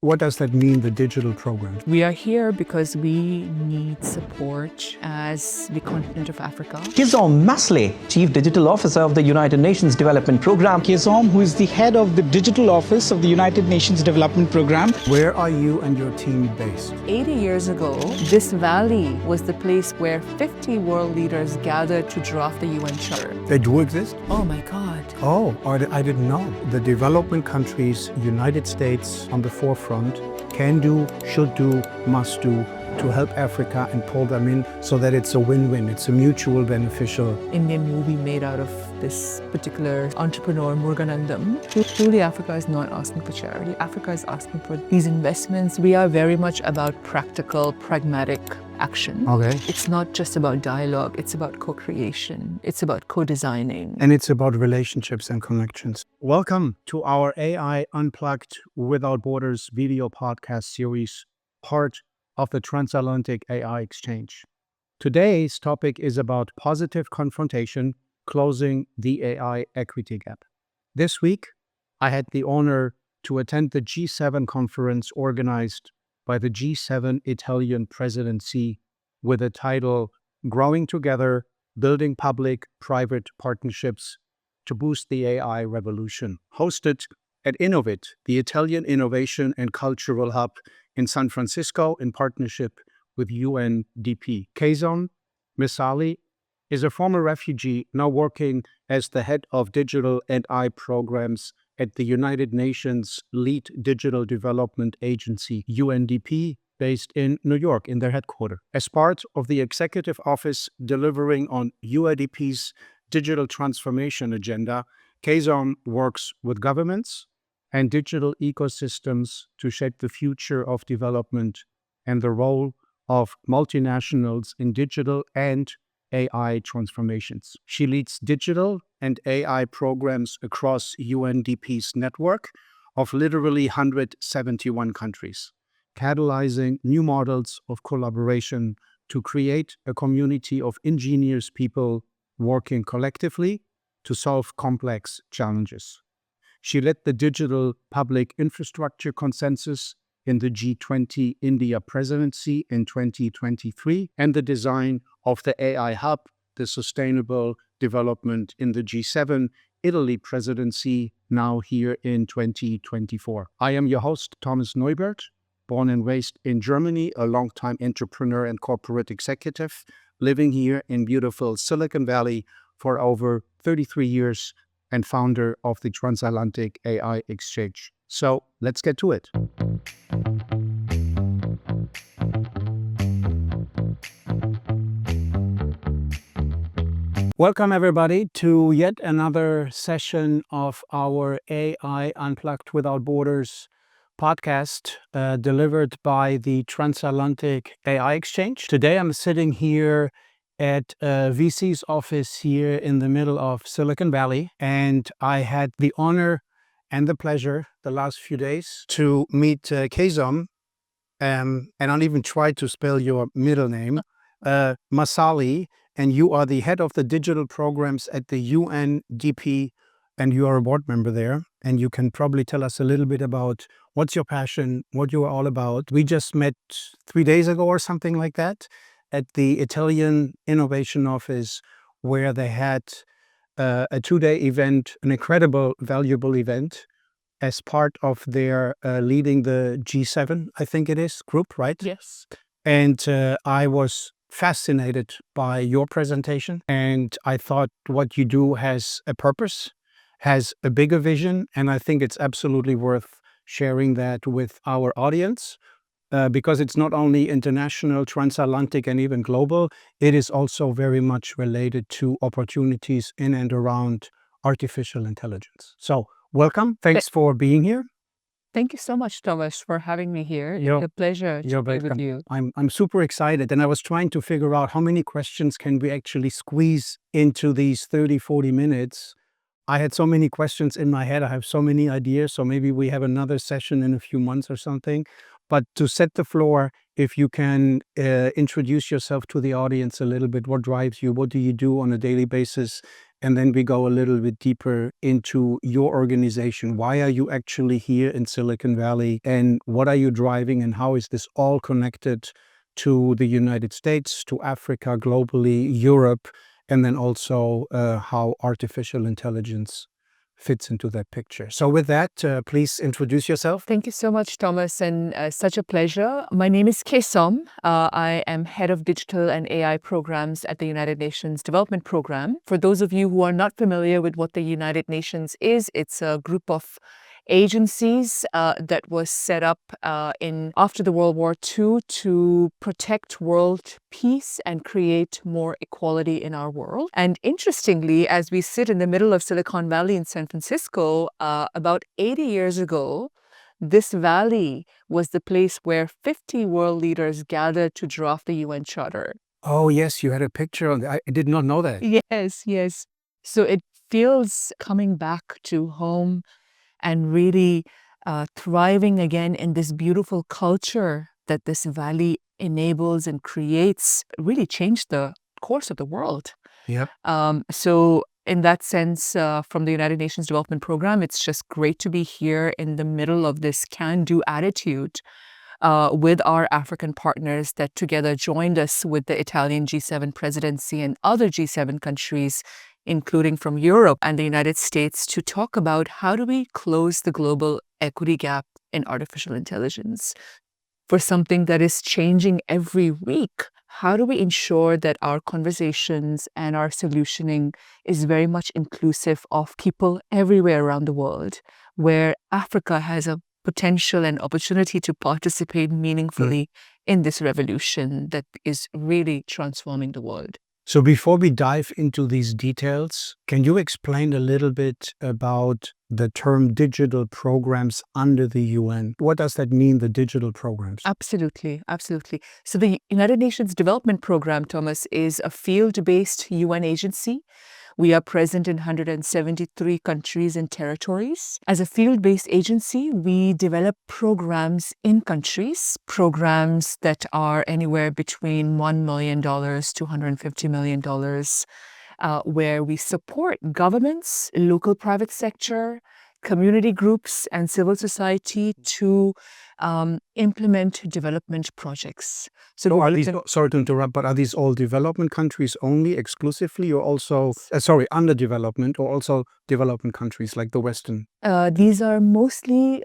What does that mean, the digital program? We are here because we need support as the continent of Africa. Keyzom Massally, Chief Digital Officer of the United Nations Development Programme. Keyzom, who is the head of the Digital Office of the United Nations Development Programme. Where are you and your team based? 80 years ago, this valley was the place where 50 world leaders gathered to draft the UN Charter. They do exist? Oh my God. Oh, I didn't know. The development countries, United States on the forefront, can do, should do, must do to help Africa and pull them in so that it's a win-win, it's a mutual beneficial. Indian movie made out of this particular entrepreneur, Muruganandam. Truly, Africa is not asking for charity. Africa is asking for these investments. We are very much about practical, pragmatic action. Okay. It's not just about dialogue, it's about co-creation, it's about co-designing. And it's about relationships and connections. Welcome to our AI Unplugged Without Borders video podcast series, part of the Transatlantic AI Exchange. Today's topic is about positive confrontation, closing the AI equity gap. This week, I had the honor to attend the G7 conference organized by the G7 Italian presidency with the title Growing Together, Building Public-Private Partnerships to Boost the AI Revolution, hosted at Innovate, the Italian Innovation and Cultural Hub in San Francisco in partnership with UNDP. Keyzom Massally is a former refugee now working as the head of digital and AI programs at the United Nations Lead Digital Development Agency, UNDP, based in New York in their headquarters. As part of the executive office delivering on UNDP's digital transformation agenda, Keyzom works with governments and digital ecosystems to shape the future of development and the role of multinationals in digital and AI transformations. She leads digital and AI programs across UNDP's network of literally 171 countries, catalyzing new models of collaboration to create a community of ingenious people working collectively to solve complex challenges. She led the Digital Public Infrastructure Consensus in the G20 India presidency in 2023 and the design of the AI Hub, the Sustainable Development in the G7 Italy presidency, now here in 2024. I am your host, Thomas Neubert, born and raised in Germany, a longtime entrepreneur and corporate executive, living here in beautiful Silicon Valley for over 33 years, and founder of the Transatlantic AI Exchange. So let's get to it. Welcome everybody to yet another session of our AI Unplugged Without Borders podcast delivered by the Transatlantic AI Exchange. Today I'm sitting here at VC's office here in the middle of Silicon Valley, and I had the honor and the pleasure the last few days to meet Keyzom, and I'll even try to spell your middle name, Massally, and you are the head of the digital programs at the UNDP, and you are a board member there, and you can probably tell us a little bit about what's your passion, what you are all about. We just met 3 days ago or something like that at the Italian Innovation Office, where they had a 2-day event, an incredible, valuable event as part of their leading the G7, I think it is, group, right? Yes. And I was fascinated by your presentation, and I thought what you do has a purpose, has a bigger vision, and I think it's absolutely worth sharing that with our audience. Because it's not only international, transatlantic, and even global, it is also very much related to opportunities in and around artificial intelligence. So welcome. Thanks for being here. Thank you so much, Thomas, for having me here. You're- It's a pleasure to be with you. I'm super excited, and I was trying to figure out how many questions can we actually squeeze into these 30, 40 minutes. I had so many questions in my head. I have so many ideas. So maybe we have another session in a few months or something. But to set the floor, if you can introduce yourself to the audience a little bit, what drives you, what do you do on a daily basis, And then we go a little bit deeper into your organization. Why are you actually here in Silicon Valley? And what are you driving? And how is this all connected to the United States, to Africa, globally, Europe, and then also how artificial intelligence fits into that picture. So with that, please introduce yourself. Thank you so much, Thomas, and such a pleasure. My name is Keyzom. I am head of digital and AI programs at the United Nations Development Program. For those of you who are not familiar with what the United Nations is, it's a group of agencies that was set up after the World War II to protect world peace and create more equality in our world. And interestingly, as we sit in the middle of Silicon Valley in San Francisco, about 80 years ago, this valley was the place where 50 world leaders gathered to draft the UN Charter. Oh, yes, you had a picture on that. I did not know that. Yes, yes. So it feels coming back to home and really thriving again in this beautiful culture that this valley enables and creates, really changed the course of the world. Yep. So in that sense, from the United Nations Development Program, it's just great to be here in the middle of this can-do attitude with our African partners that together joined us with the Italian G7 presidency and other G7 countries, including from Europe and the United States, to talk about how do we close the global equity gap in artificial intelligence. For something that is changing every week, how do we ensure that our conversations and our solutioning is very much inclusive of people everywhere around the world, where Africa has a potential and opportunity to participate meaningfully in this revolution that is really transforming the world. So before we dive into these details, can you explain a little bit about the term digital programs under the UN? What does that mean, the digital programs? Absolutely, absolutely. So the United Nations Development Program, Thomas, is a field-based UN agency. We are present in 173 countries and territories. As a field-based agency, we develop programs in countries, programs that are anywhere between $1 million to $150 million, where we support governments, local private sector, community groups, and civil society to implement development projects. So are these, sorry to interrupt, but are these all development countries only, exclusively, or also, under development, or also development countries like the Western? These are mostly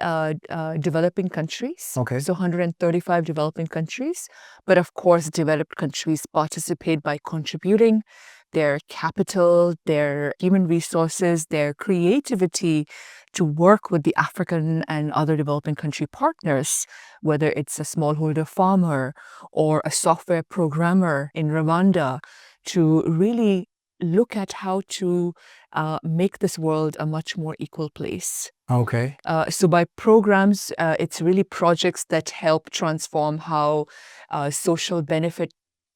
developing countries. Okay. So 135 developing countries. But of course, developed countries participate by contributing their capital, their human resources, their creativity to work with the African and other developing country partners, whether it's a smallholder farmer or a software programmer in Rwanda, to really look at how to make this world a much more equal place. Okay. So by programs, it's really projects that help transform how social benefit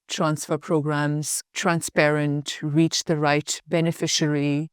transfer programs, transparent, reach the right beneficiary,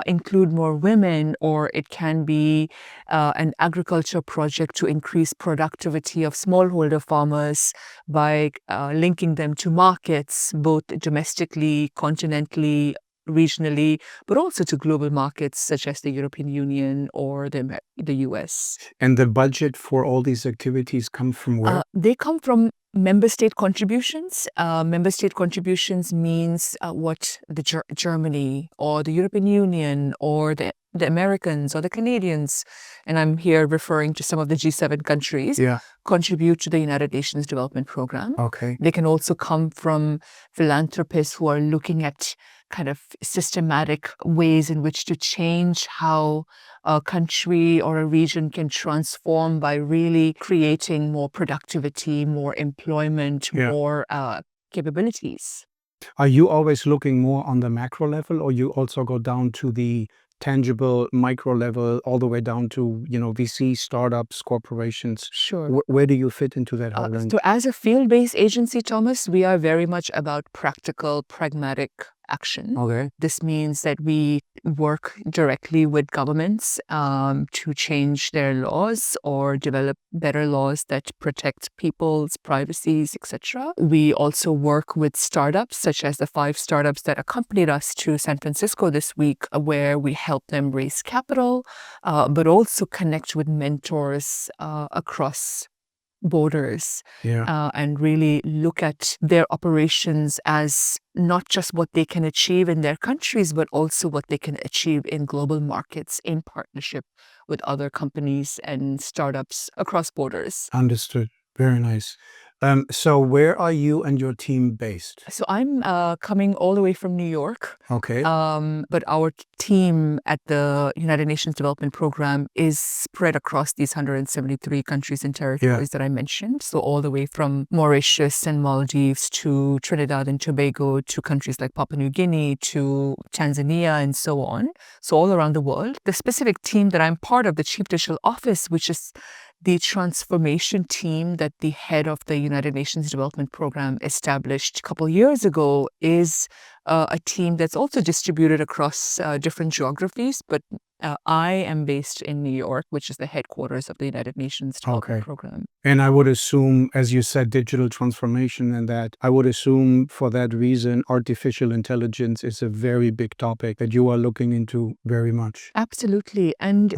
include more women, or it can be an agriculture project to increase productivity of smallholder farmers by linking them to markets, both domestically, continentally, regionally, but also to global markets such as the European Union or the US. And the budget for all these activities come from where? They come from member state contributions. Member state contributions means what the Germany or the European Union or the Americans or the Canadians, and I'm here referring to some of the G7 countries, contribute to the United Nations Development Program. Okay. They can also come from philanthropists who are looking at kind of systematic ways in which to change how a country or a region can transform by really creating more productivity, more employment, more capabilities. Are you always looking more on the macro level, or you also go down to the tangible micro level, all the way down to, VC, startups, corporations? Sure. Where do you fit into that whole range? So as a field-based agency, Thomas, we are very much about practical, pragmatic action. Okay. This means that we work directly with governments to change their laws or develop better laws that protect people's privacies, etc. We also work with startups, such as the 5 startups that accompanied us to San Francisco this week, where we help them raise capital, but also connect with mentors across borders and really look at their operations as not just what they can achieve in their countries, but also what they can achieve in global markets in partnership with other companies and startups across borders. Understood. Very nice. So where are you and your team based? So I'm coming all the way from New York. Okay. But our team at the United Nations Development Program is spread across these 173 countries and territories that I mentioned. So all the way from Mauritius and Maldives to Trinidad and Tobago to countries like Papua New Guinea to Tanzania and so on. So all around the world. The specific team that I'm part of, the Chief Digital Office, which is the transformation team that the head of the United Nations Development Program established a couple years ago, is a team that's also distributed across different geographies, but I am based in New York, which is the headquarters of the United Nations Development Program. And I would assume, as you said, digital transformation and that, I would assume for that reason, artificial intelligence is a very big topic that you are looking into very much. Absolutely. And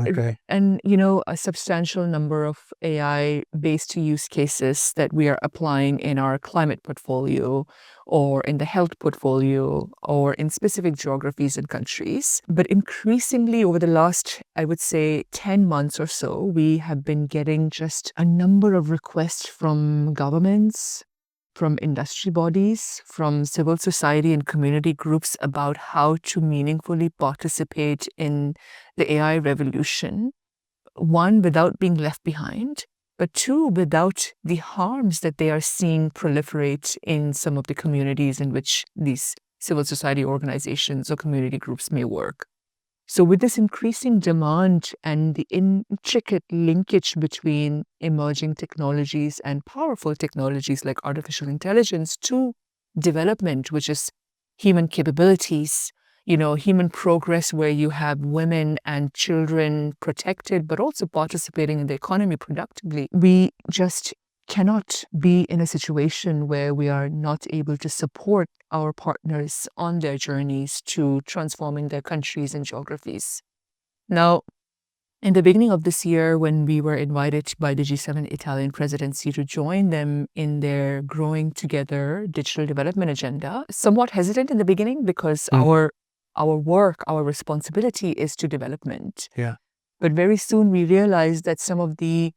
you know, a substantial number of AI-based use cases that we are applying in our climate portfolio or in the health portfolio or in specific geographies and countries. But increasingly over the last, I would say, 10 months or so, we have been getting just a number of requests from governments, from industry bodies, from civil society and community groups about how to meaningfully participate in the AI revolution. One, without being left behind, but 2, without the harms that they are seeing proliferate in some of the communities in which these civil society organizations or community groups may work. So with this increasing demand and the intricate linkage between emerging technologies and powerful technologies like artificial intelligence to development, which is human capabilities, you know, human progress where you have women and children protected, but also participating in the economy productively, we just cannot be in a situation where we are not able to support our partners on their journeys to transforming their countries and geographies. Now, in the beginning of this year, when we were invited by the G7 Italian presidency to join them in their Growing Together digital development agenda, somewhat hesitant in the beginning because our work, our responsibility is to development. But very soon we realized that some of the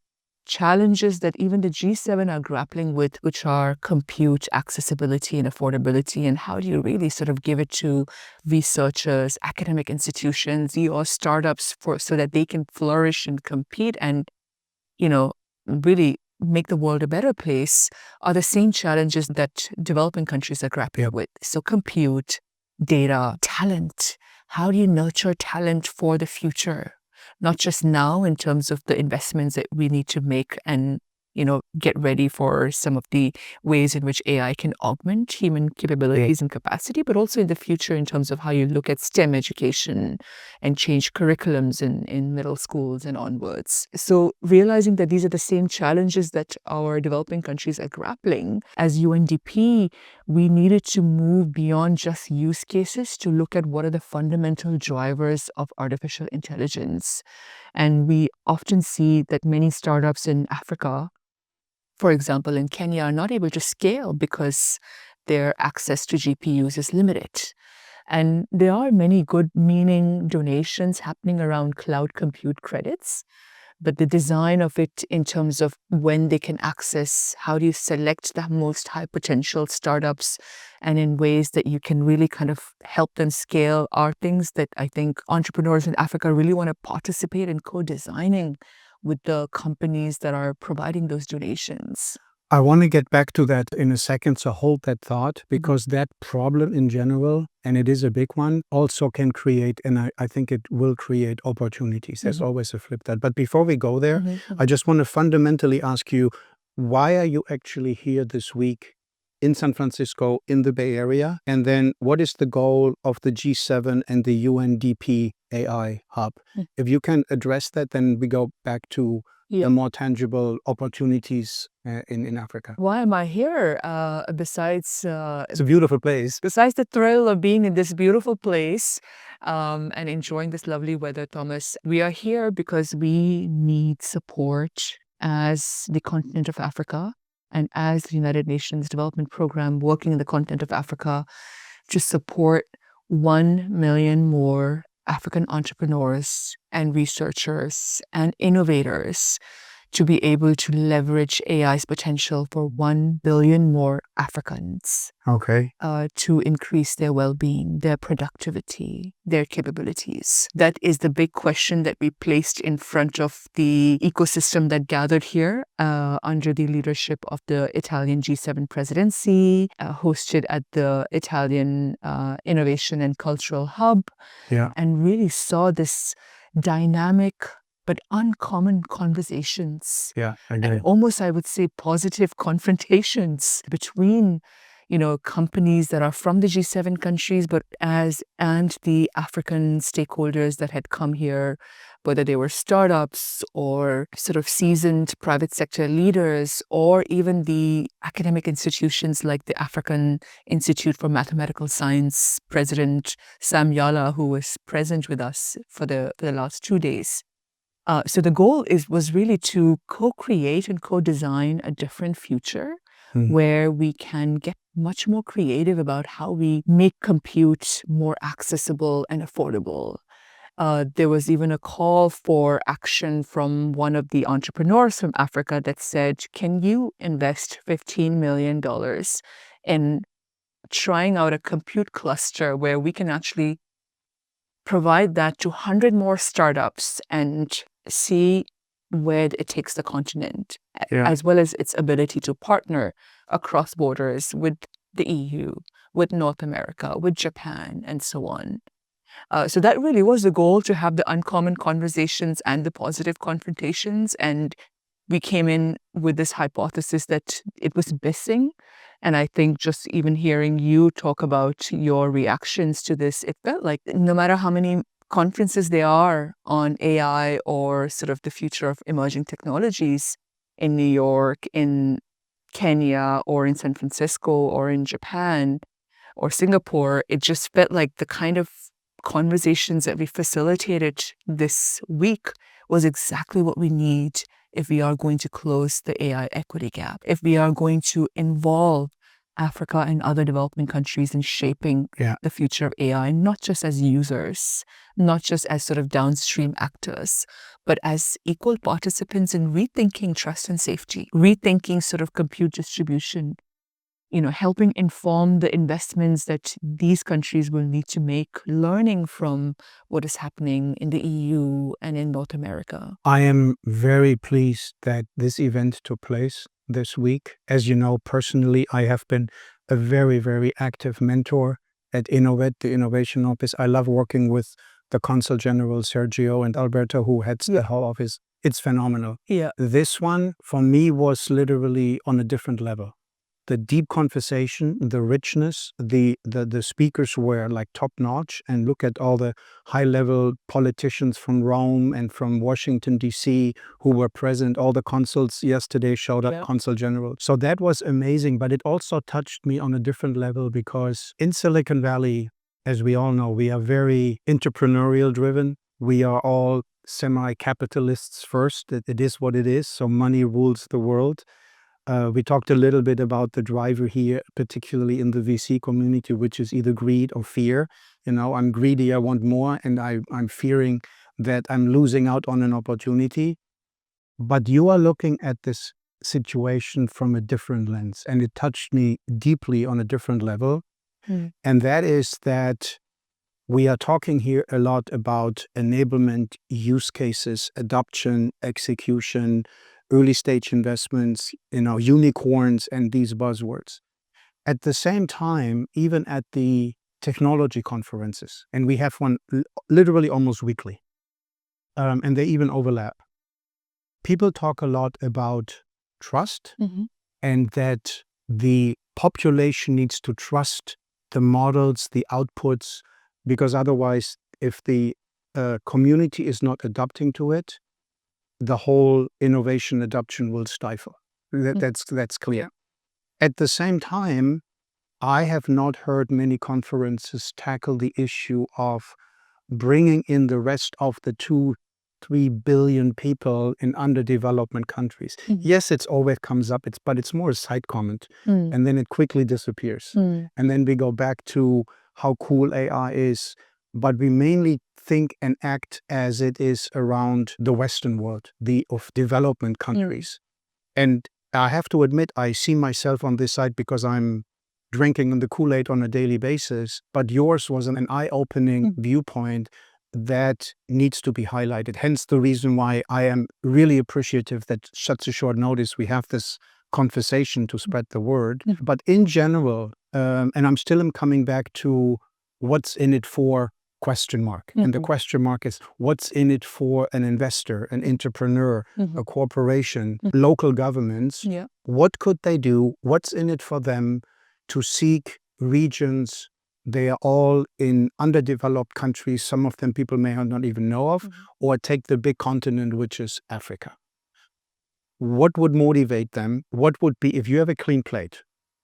challenges that even the G7 are grappling with, which are compute, accessibility, and affordability, and how do you really sort of give it to researchers, academic institutions, your startups so that they can flourish and compete and, you know, really make the world a better place, are the same challenges that developing countries are grappling with. So compute, data, talent. How do you nurture talent for the future? Not just now in terms of the investments that we need to make and, you know, get ready for some of the ways in which AI can augment human capabilities and capacity, but also in the future in terms of how you look at STEM education and change curriculums in middle schools and onwards. So realizing that these are the same challenges that our developing countries are grappling, as UNDP, we needed to move beyond just use cases to look at what are the fundamental drivers of artificial intelligence. And we often see that many startups in Africa, for example, in Kenya, are not able to scale because their access to GPUs is limited. And there are many good meaning donations happening around cloud compute credits, but the design of it in terms of when they can access, how do you select the most high potential startups, and in ways that you can really kind of help them scale, are things that I think entrepreneurs in Africa really want to participate in co-designing with the companies that are providing those donations. I want to get back to that in a second, so hold that thought, because that problem in general, and it is a big one, also can create, and I think it will create opportunities. There's always a flip side. But before we go there, I just want to fundamentally ask you, why are you actually here this week in San Francisco, in the Bay Area? And then what is the goal of the G7 and the UNDP AI hub? If you can address that, then we go back to the more tangible opportunities in Africa. Why am I here? Besides, It's a beautiful place. Besides the thrill of being in this beautiful place and enjoying this lovely weather, Thomas, we are here because we need support as the continent of Africa and as the United Nations Development Program working in the continent of Africa to support 1 million more African entrepreneurs and researchers and innovators to be able to leverage AI's potential for 1 billion more Africans. Okay. To increase their well-being, their productivity, their capabilities. That is the big question that we placed in front of the ecosystem that gathered here under the leadership of the Italian G7 presidency, hosted at the Italian Innovation and Cultural Hub, and really saw this dynamic but uncommon conversations. And almost, I would say, positive confrontations between, companies that are from the G7 countries, and the African stakeholders that had come here, whether they were startups or sort of seasoned private sector leaders, or even the academic institutions like the African Institute for Mathematical Science President Sam Yala, who was present with us for the last 2 days. So the goal was really to co-create and co-design a different future where we can get much more creative about how we make compute more accessible and affordable. There was even a call for action from one of the entrepreneurs from Africa that said, can you invest $15 million in trying out a compute cluster where we can actually provide that to 100 more startups and see where it takes the continent, as well as its ability to partner across borders with the EU, with North America, with Japan, and so on. So that really was the goal, to have the uncommon conversations and the positive confrontations. And we came in with this hypothesis that it was missing. And I think just even hearing you talk about your reactions to this, it felt like no matter how many conferences there are on AI or sort of the future of emerging technologies in New York, in Kenya, or in San Francisco, or in Japan, or Singapore, it just felt like the kind of conversations that we facilitated this week was exactly what we need if we are going to close the AI equity gap, if we are going to involve Africa and other developing countries in shaping the future of AI, not just as users, not just as sort of downstream actors, but as equal participants in rethinking trust and safety, rethinking sort of compute distribution, helping inform the investments that these countries will need to make, learning from what is happening in the EU and in North America. I am very pleased that this event took place this week. As you know, personally, I have been a very, very active mentor at Innovate, the innovation office. I love working with the Consul General Sergio and Alberto, who heads the whole office. It's phenomenal. This one, for me, was literally on a different level. The deep conversation, the richness, the speakers were like top notch, and look at all the high level politicians from Rome and from Washington, D.C. who were present. All the consuls yesterday showed up, Consul General. So that was amazing, but it also touched me on a different level, because in Silicon Valley, as we all know, we are very entrepreneurial driven. We are all semi-capitalists first. It is what it is. So money rules the world. We talked a little bit about the driver here, particularly in the VC community, which is either greed or fear. I'm greedy, I want more, and I'm fearing that I'm losing out on an opportunity. But you are looking at this situation from a different lens, and it touched me deeply on a different level. And that is that we are talking here a lot about enablement, use cases, adoption, execution, early stage investments, unicorns, and these buzzwords. At the same time, even at the technology conferences, and we have one literally almost weekly, and they even overlap, people talk a lot about trust, and that the population needs to trust the models, the outputs, because otherwise, if the community is not adapting to it, the whole innovation adoption will stifle. That's clear. At the same time, I have not heard many conferences tackle the issue of bringing in the rest of the 2-3 billion people in underdevelopment countries. Yes, it's always comes up, but it's more a side comment, and then it quickly disappears. And then we go back to how cool AI is, but we mainly think and act as it is around the Western world, of development countries. And I have to admit, I see myself on this side because I'm drinking the Kool-Aid on a daily basis, but yours was an eye-opening viewpoint that needs to be highlighted. Hence the reason why I am really appreciative that such a short notice we have this conversation to spread the word. But in general, and I'm still coming back to what's in it for ? And the question mark is what's in it for an investor, an entrepreneur, a corporation, local governments? What could they do? What's in it for them to seek regions? They are all in underdeveloped countries. Some of them people may not even know of, or take the big continent, which is Africa. What would motivate them? What would be, if you have a clean plate,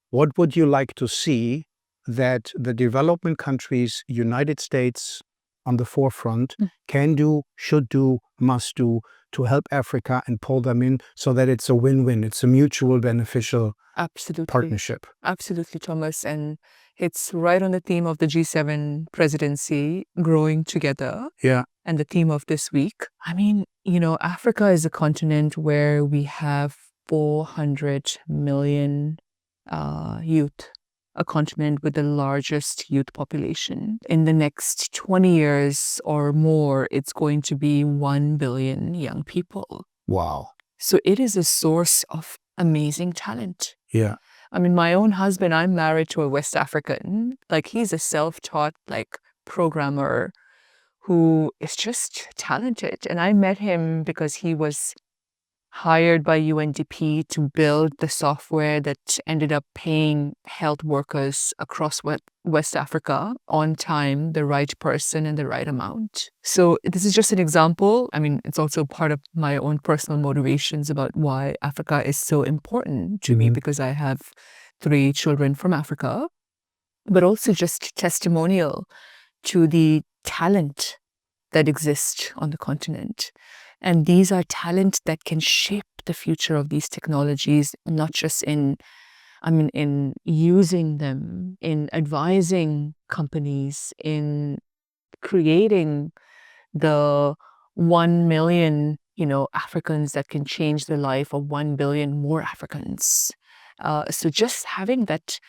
what would you like to see that the development countries, United States on the forefront, can do, should do, must do to help Africa and pull them in so that it's a win-win, it's a mutual beneficial partnership. Absolutely, Thomas. And it's right on the theme of the G7 presidency, growing together. And the theme of this week. I mean, Africa is a continent where we have 400 million youth, a continent with the largest youth population. In the next 20 years or more, it's going to be 1 billion young people. Wow. So it is a source of amazing talent. I mean, my own husband, I'm married to a West African. He's a self-taught, programmer who is just talented. And I met him because he was hired by UNDP to build the software that ended up paying health workers across West Africa on time, the right person and the right amount. So this is just an example. I mean, it's also part of my own personal motivations about why Africa is so important to me, because I have 3 children from Africa, but also just testimonial to the talent that exists on the continent. And these are talents that can shape the future of these technologies, not just in using them, in advising companies, in creating the 1 million, Africans that can change the life of 1 billion more Africans. So just having that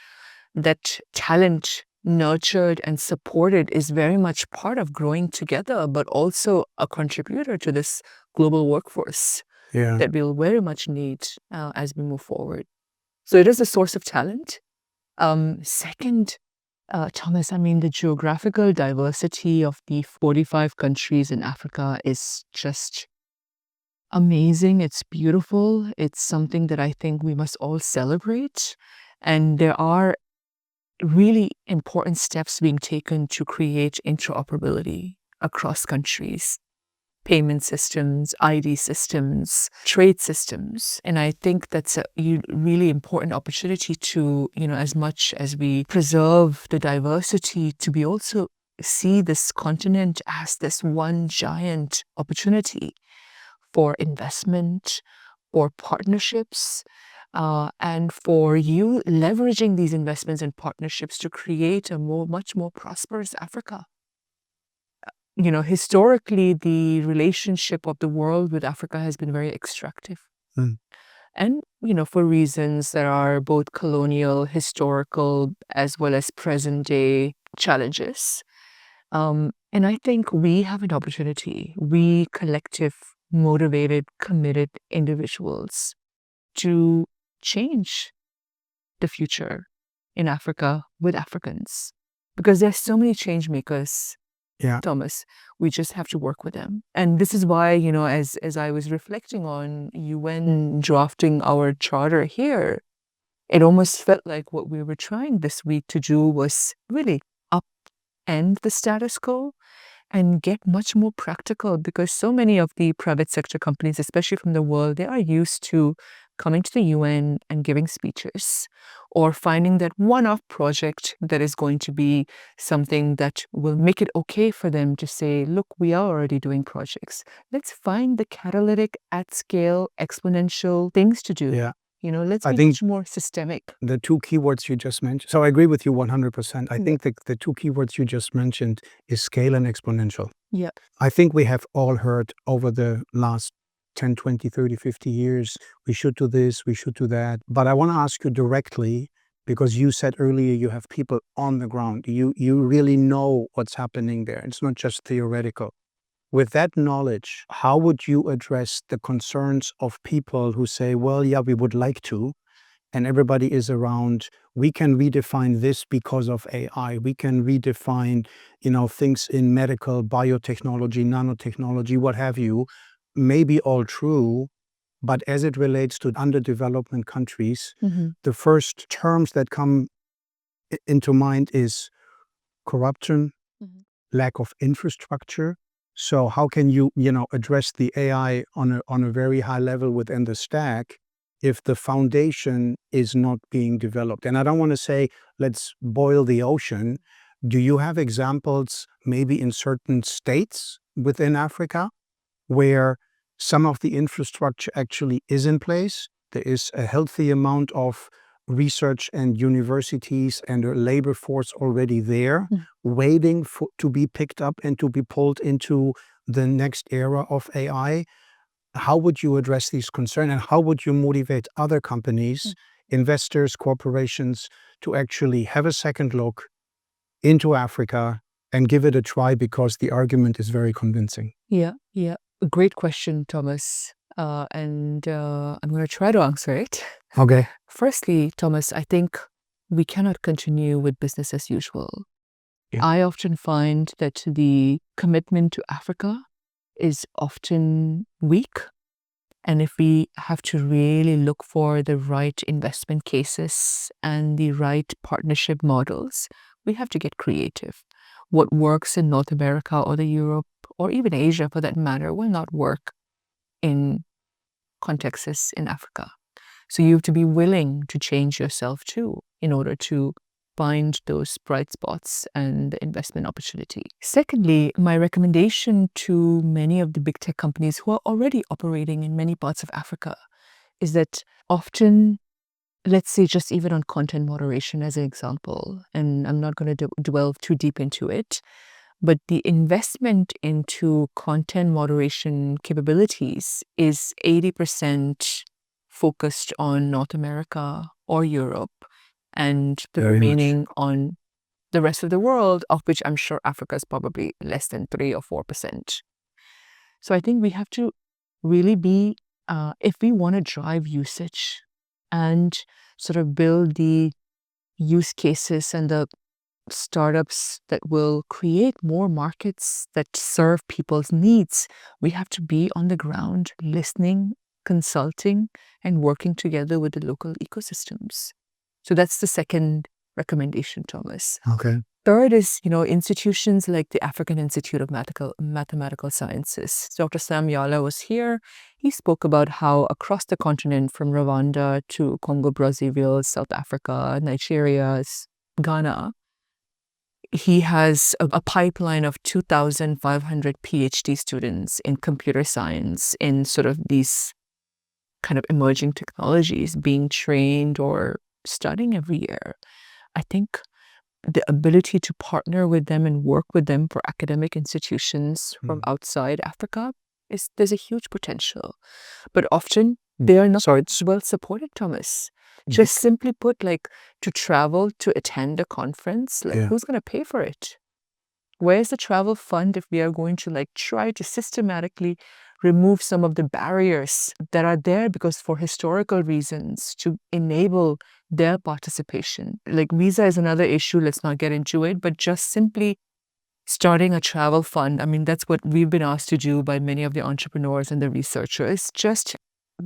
talent nurtured and supported is very much part of growing together, but also a contributor to this global workforce that we'll very much need as we move forward. So it is a source of talent. Second, Thomas, the geographical diversity of the 45 countries in Africa is just amazing. It's beautiful. It's something that I think we must all celebrate. And there are really important steps being taken to create interoperability across countries, payment systems, ID systems, trade systems. And I think that's a really important opportunity to, as much as we preserve the diversity, to be also see this continent as this one giant opportunity for investment, for partnerships, and for you leveraging these investments and partnerships to create a much more prosperous Africa. Historically, the relationship of the world with Africa has been very extractive. And, for reasons that are both colonial, historical, as well as present day challenges. And I think we have an opportunity, we collective, motivated, committed individuals, to change the future in Africa with Africans. Because there's so many change makers, Thomas. We just have to work with them. And this is why, as I was reflecting on UN drafting our charter here, it almost felt like what we were trying this week to do was really upend the status quo and get much more practical, because so many of the private sector companies, especially from the world, they are used to coming to the UN and giving speeches or finding that one-off project that is going to be something that will make it okay for them to say, look, we are already doing projects. Let's find the catalytic, at-scale, exponential things to do. Yeah. Let's I be think much more systemic. the two keywords you just mentioned, so I agree with you 100%. I think the two keywords you just mentioned is scale and exponential. Yeah. I think we have all heard over the last 10, 20, 30, 50 years, we should do this, we should do that. But I want to ask you directly, because you said earlier you have people on the ground. You really know what's happening there. It's not just theoretical. With that knowledge, how would you address the concerns of people who say, well, yeah, we would like to, and everybody is around, we can redefine this because of AI. We can redefine, things in medical, biotechnology, nanotechnology, what have you, maybe all true, but as it relates to underdevelopment countries, the first terms that come into mind is corruption, lack of infrastructure. So how can you, address the AI on a very high level within the stack if the foundation is not being developed? And I don't want to say, let's boil the ocean. Do you have examples maybe in certain states within Africa where some of the infrastructure actually is in place? There is a healthy amount of research and universities and a labor force already there, waiting to be picked up and to be pulled into the next era of AI. How would you address these concerns, and how would you motivate other companies, investors, corporations to actually have a second look into Africa and give it a try, because the argument is very convincing? Yeah. A great question, Thomas. And I'm going to try to answer it. Okay. Firstly, Thomas, I think we cannot continue with business as usual. Yeah. I often find that the commitment to Africa is often weak. And if we have to really look for the right investment cases and the right partnership models, we have to get creative. What works in North America or the Europe or even Asia for that matter will not work in contexts in Africa. So you have to be willing to change yourself too in order to find those bright spots and the investment opportunity. Secondly, my recommendation to many of the big tech companies who are already operating in many parts of Africa is that often, let's say just even on content moderation as an example, and I'm not going to delve too deep into it, but the investment into content moderation capabilities is 80% focused on North America or Europe, and the Very much. remaining on the rest of the world, of which I'm sure Africa is probably less than 3 or 4%. So I think we have to really be, if we want to drive usage and sort of build the use cases and the startups that will create more markets that serve people's needs, we have to be on the ground listening, consulting, and working together with the local ecosystems. So that's the second recommendation, Thomas. Okay. Third is, institutions like the African Institute of Mathematical Sciences. Dr. Sam Yala was here. He spoke about how across the continent, from Rwanda to Congo, Brazzaville, South Africa, Nigeria, Ghana, he has a pipeline of 2,500 PhD students in computer science in sort of these kind of emerging technologies being trained or studying every year. I think the ability to partner with them and work with them for academic institutions from outside Africa there's a huge potential. But often they are not well supported, Thomas. Just simply put, to travel to attend a conference, who's going to pay for it? Where's the travel fund if we are going to try to systematically remove some of the barriers that are there because for historical reasons to enable their participation? Visa is another issue, let's not get into it, but just simply starting a travel fund. I mean, that's what we've been asked to do by many of the entrepreneurs and the researchers. Just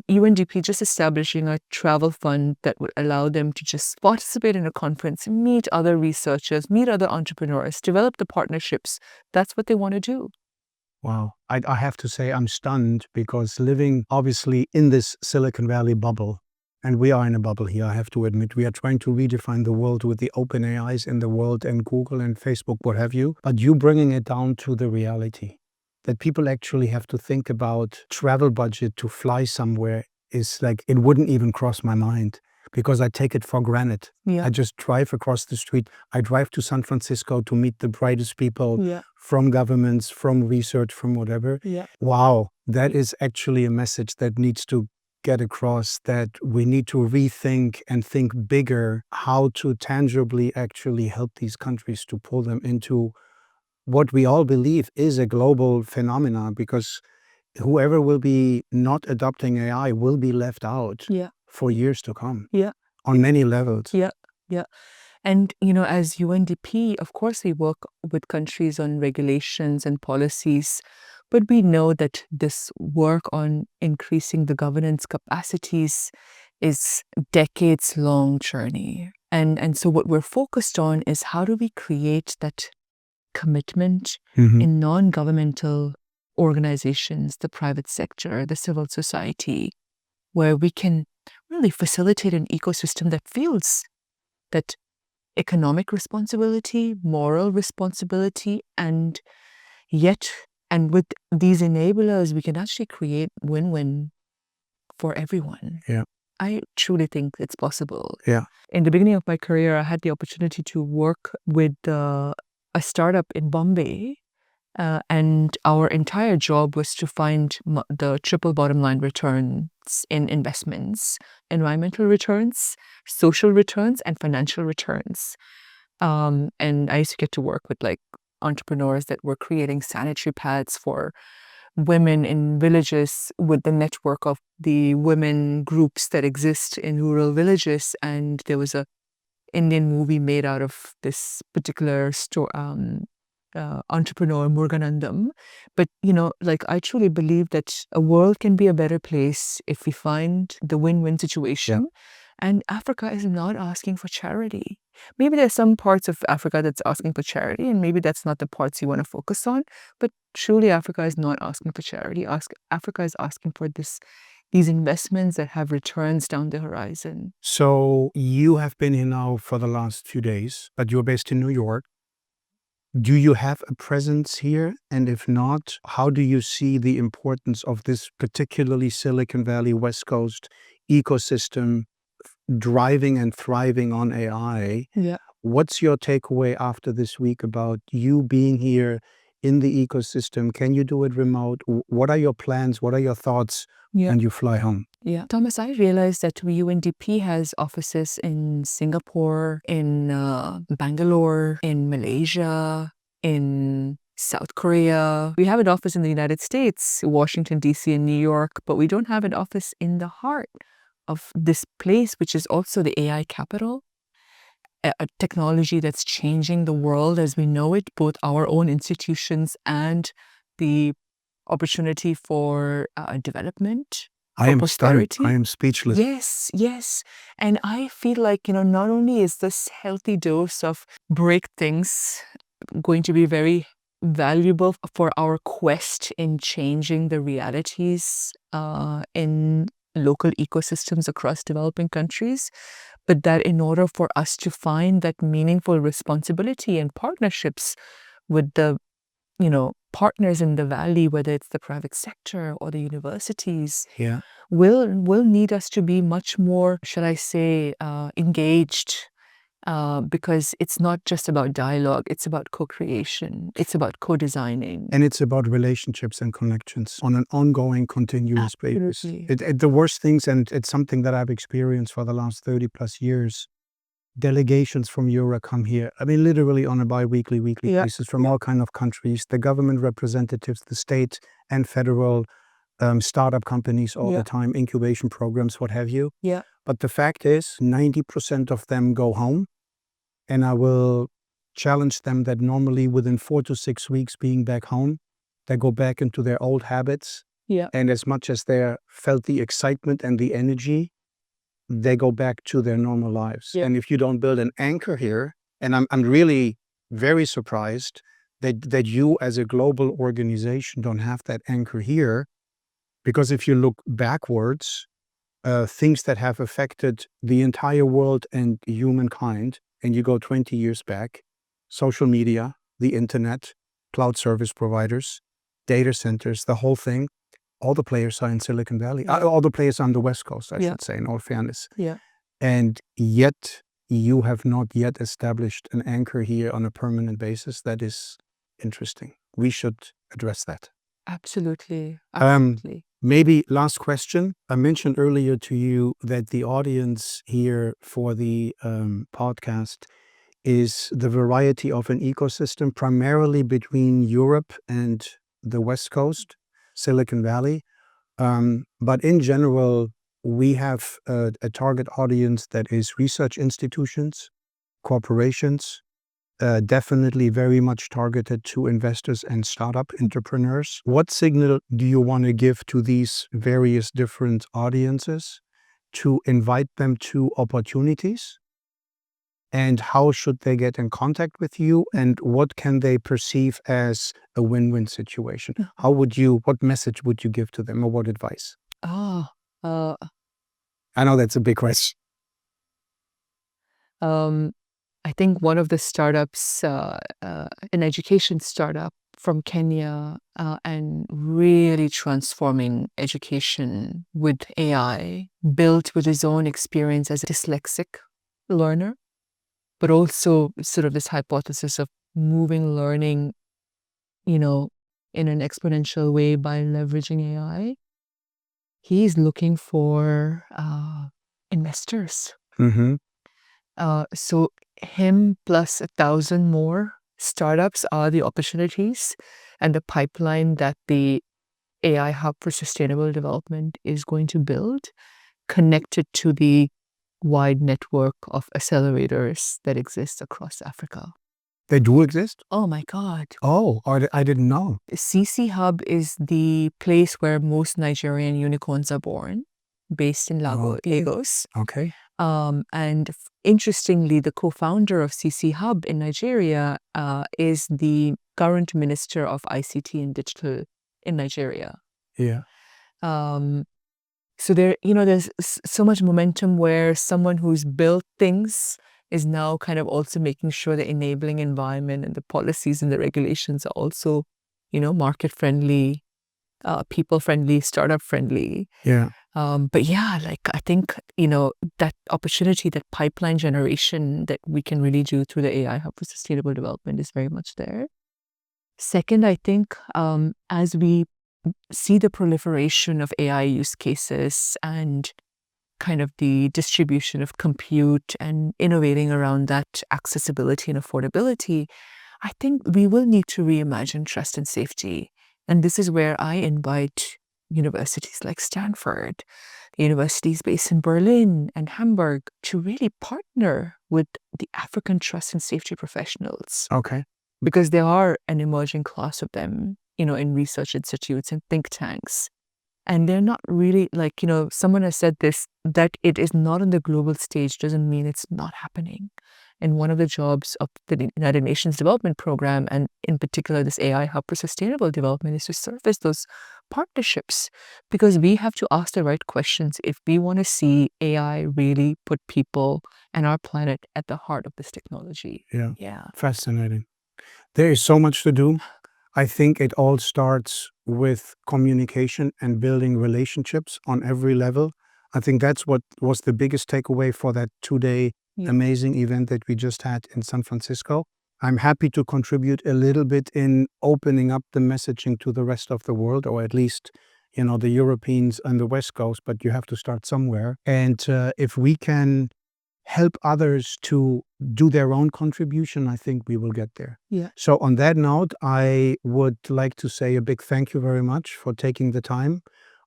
UNDP just establishing a travel fund that would allow them to just participate in a conference, meet other researchers, meet other entrepreneurs, develop the partnerships. That's what they want to do. Wow. I have to say I'm stunned because living obviously in this Silicon Valley bubble, and we are in a bubble here, I have to admit, we are trying to redefine the world with the open AIs in the world and Google and Facebook, what have you. But you bringing it down to the reality that people actually have to think about travel budget to fly somewhere is like, it wouldn't even cross my mind because I take it for granted. Yeah. I just drive across the street. I drive to San Francisco to meet the brightest people Yeah. from governments, from research, from whatever. Yeah. Wow, that is actually a message that needs to get across, that we need to rethink and think bigger how to tangibly actually help these countries to pull them into what we all believe is a global phenomenon, because whoever will be not adopting AI will be left out Yeah. for years to come Yeah. on many levels. Yeah. Yeah. And, as UNDP, of course, we work with countries on regulations and policies, but we know that this work on increasing the governance capacities is decades-long journey. And so what we're focused on is how do we create that commitment in non-governmental organizations, the private sector, the civil society, where we can really facilitate an ecosystem that feels that economic responsibility, moral responsibility, and with these enablers, we can actually create win-win for everyone. Yeah. I truly think it's possible. Yeah. In the beginning of my career, I had the opportunity to work with a startup in Bombay, and our entire job was to find the triple bottom line returns in investments: environmental returns, social returns, and financial returns. And I used to get to work with like entrepreneurs that were creating sanitary pads for women in villages with the network of the women groups that exist in rural villages. And there was a Indian movie made out of this particular entrepreneur, Muruganandam. But, I truly believe that a world can be a better place if we find the win-win situation. Yeah. And Africa is not asking for charity. Maybe there's some parts of Africa that's asking for charity, and maybe that's not the parts you want to focus on. But truly, Africa is not asking for charity. Africa is asking for these investments that have returns down the horizon. So you have been here now for the last few days, but you're based in New York. Do you have a presence here? And if not, how do you see the importance of this particularly Silicon Valley West Coast ecosystem driving and thriving on AI? Yeah. What's your takeaway after this week about you being here in the ecosystem? Can you do it remote? What are your plans? What are your thoughts? Yeah. And you fly home? Yeah. Thomas, I realized that UNDP has offices in Singapore, in Bangalore, in Malaysia, in South Korea. We have an office in the United States, Washington, D.C. and New York, but we don't have an office in the heart of this place, which is also the AI capital, a technology that's changing the world as we know it, both our own institutions and the opportunity for development. I am stunned. prosperity. I am speechless. Yes, yes. And I feel like, not only is this healthy dose of break things going to be very valuable for our quest in changing the realities in local ecosystems across developing countries, but that in order for us to find that meaningful responsibility and partnerships with the partners in the valley, whether it's the private sector or the universities, Yeah. will need us to be much more, shall I say, engaged, because it's not just about dialogue, it's about co-creation, it's about co-designing. And it's about relationships and connections on an ongoing, continuous basis. Absolutely. The worst things, and it's something that I've experienced for the last 30 plus years, delegations from Europe come here. I mean, literally on a bi-weekly, weekly Yeah. basis from all kinds of countries, the government representatives, the state and federal startup companies all Yeah. the time, incubation programs, what have you. Yeah. But the fact is, 90% of them go home. And I will challenge them that normally within 4 to 6 weeks being back home, they go back into their old habits Yeah. And as much as they felt the excitement and the energy, they go back to their normal lives. Yeah. And if you don't build an anchor here, and I'm really very surprised that you as a global organization don't have that anchor here, because if you look backwards, things that have affected the entire world and humankind, and you go 20 years back, social media, the internet, cloud service providers, data centers, the whole thing, all the players are in Silicon Valley. Yeah. All the players on the West Coast, I Yeah. should say, in all fairness. Yeah. And yet you have not yet established an anchor here on a permanent basis. That is interesting. We should address that. Absolutely. Absolutely. Maybe last question. I mentioned earlier to you that the audience here for the podcast is the variety of an ecosystem, primarily between Europe and the West Coast, Silicon Valley. But in general, we have a target audience that is research institutions, corporations, definitely very much targeted to investors and startup entrepreneurs. What signal do you want to give to these various different audiences to invite them to opportunities? And how should they get in contact with you? And what can they perceive as a win-win situation? What message would you give to them, or what advice? Ah, I know that's a big question. I think one of the startups, an education startup from Kenya, and really transforming education with AI, built with his own experience as a dyslexic learner, but also sort of this hypothesis of moving learning, in an exponential way by leveraging AI. He's looking for investors. Mm-hmm. So him plus 1,000 more startups are the opportunities and the pipeline that the AI Hub for Sustainable Development is going to build, connected to the wide network of accelerators that exist across Africa. They do exist? Oh my God. Oh, I didn't know. CC Hub is the place where most Nigerian unicorns are born, based in Lagos. Okay. And interestingly, the co-founder of CC Hub in Nigeria is the current Minister of ICT and Digital in Nigeria. Yeah. So there's so much momentum where someone who's built things is now kind of also making sure the enabling environment and the policies and the regulations are also, market-friendly, people-friendly, startup-friendly. Yeah. But yeah, I think, that opportunity, that pipeline generation that we can really do through the AI Hub for Sustainable Development is very much there. Second, I think as we see the proliferation of AI use cases and kind of the distribution of compute and innovating around that accessibility and affordability, I think we will need to reimagine trust and safety. And this is where I invite universities like Stanford, universities based in Berlin and Hamburg, to really partner with the African trust and safety professionals. Okay. Because there are an emerging class of them, in research institutes and think tanks. And they're not really someone has said this, that it is not on the global stage doesn't mean it's not happening. And one of the jobs of the United Nations Development Program, and in particular this AI Hub for Sustainable Development, is to surface those partnerships, because we have to ask the right questions if we want to see AI really put people and our planet at the heart of this technology. Yeah. Fascinating. There is so much to do. I think it all starts with communication and building relationships on every level. I think that's what was the biggest takeaway for that 2-day amazing event that we just had in San Francisco. I'm happy to contribute a little bit in opening up the messaging to the rest of the world, or at least, the Europeans on the West Coast, but you have to start somewhere. And if we can help others to do their own contribution, I think we will get there. Yeah. So on that note, I would like to say a big thank you very much for taking the time.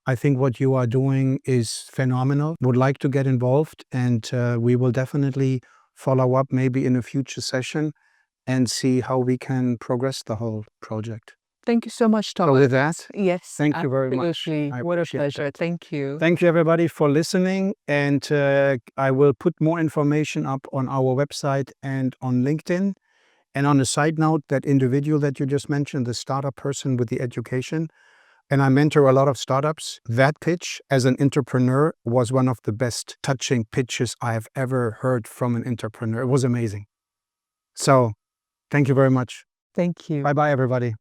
I think what you are doing is phenomenal. Would like to get involved, and we will definitely follow up maybe in a future session and see how we can progress the whole project. Thank you so much, So Thomas. with that, Yes, thank you very much. absolutely. I What a appreciate pleasure. that. Thank you. Thank you, everybody, for listening. And I will put more information up on our website and on LinkedIn. And on a side note, that individual that you just mentioned, the startup person with the education, and I mentor a lot of startups, that pitch as an entrepreneur was one of the best touching pitches I have ever heard from an entrepreneur. It was amazing. So thank you very much. Thank you. Bye-bye, everybody.